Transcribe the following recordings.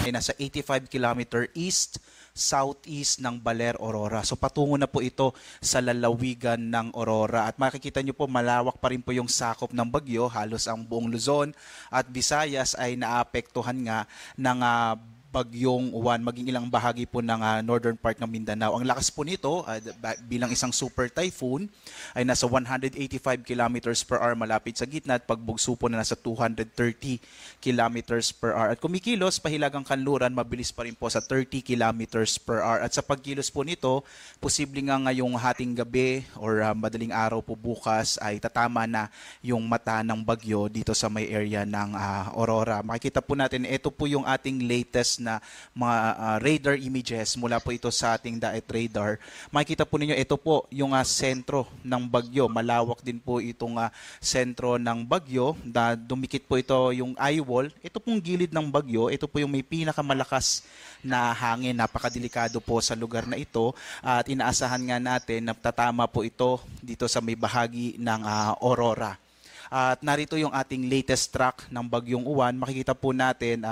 ay nasa 85 km east southeast ng Baler, Aurora. So patungo na po ito sa lalawigan ng Aurora. At makikita nyo po malawak pa rin po yung sakop ng bagyo. Halos ang buong Luzon at Visayas ay naapektuhan nga ng bagyong Juan, maging ilang bahagi po ng northern part ng Mindanao. Ang lakas po nito bilang isang super typhoon ay nasa 185 kilometers per hour malapit sa gitna at pagbugso po na nasa 230 kilometers per hour. At kumikilos pahilagang kanluran, mabilis pa rin po sa 30 kilometers per hour. At sa pagkilos po nito, posible nga ngayong hating gabi or madaling araw po bukas ay tatama na yung mata ng bagyo dito sa may area ng Aurora. Makikita po natin, ito po yung ating latest na mga radar images mula po ito sa ating DAET radar. Makikita po ninyo, ito po yung sentro ng bagyo. Malawak din po itong sentro ng bagyo. Dumikit po ito yung eye wall. Ito pong gilid ng bagyo. Ito po yung may pinakamalakas na hangin. Napakadelikado po sa lugar na ito. At inaasahan nga natin na tatama po ito dito sa may bahagi ng Aurora. At narito yung ating latest track ng bagyong Uwan. Makikita po natin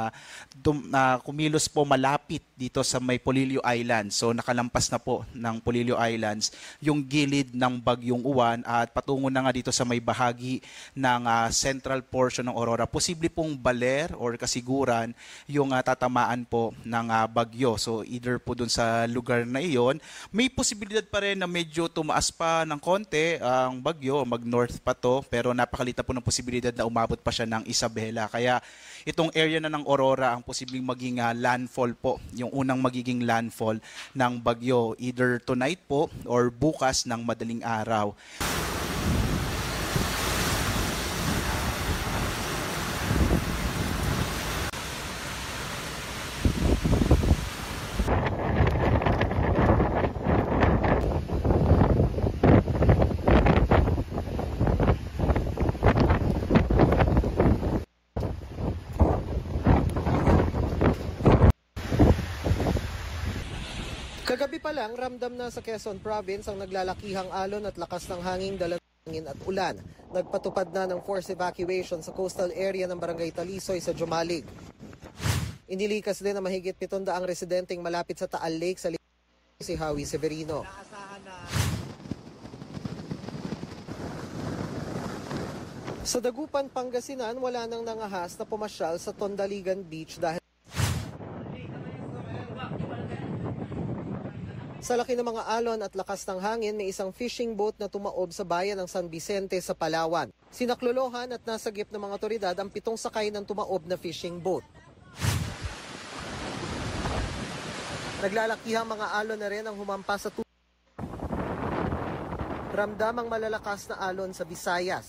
kumilos po malapit dito sa may Polillo Islands. So nakalampas na po ng Polillo Islands yung gilid ng bagyong Uwan at patungo na nga dito sa may bahagi ng central portion ng Aurora. Posible pong Baler or Kasiguran yung tatamaan po ng bagyo. So either po dun sa lugar na iyon, may posibilidad pa rin na medyo tumaas pa ng konti ang bagyo, mag-north pa to, pero napakalita po ng posibilidad na umabot pa siya ng Isabela. Kaya itong area na ng Aurora ang posibleng maging landfall po, yung unang magiging landfall ng bagyo, either tonight po or bukas ng madaling araw. Kagabi pa lang, ramdam na sa Quezon Province ang naglalakihang alon at lakas ng hangin, dala ng hangin at ulan. Nagpatupad na ng forced evacuation sa coastal area ng Barangay Talisoy sa Jumalig. Inilikas din na mahigit 700 residenteng malapit sa Taal Lake sa si Howie Severino. Sa Dagupan, Pangasinan, wala nang nangahas na pumasyal sa Tondaligan Beach dahil sa laki ng mga alon at lakas ng hangin, may isang fishing boat na tumaob sa bayan ng San Vicente sa Palawan. Sinaklolohan at nasagip ng mga otoridad ang 7 sakay ng tumaob na fishing boat. Naglalakihang mga alon na rin ang humampas sa tubig. Ramdam ang malalakas na alon sa Visayas.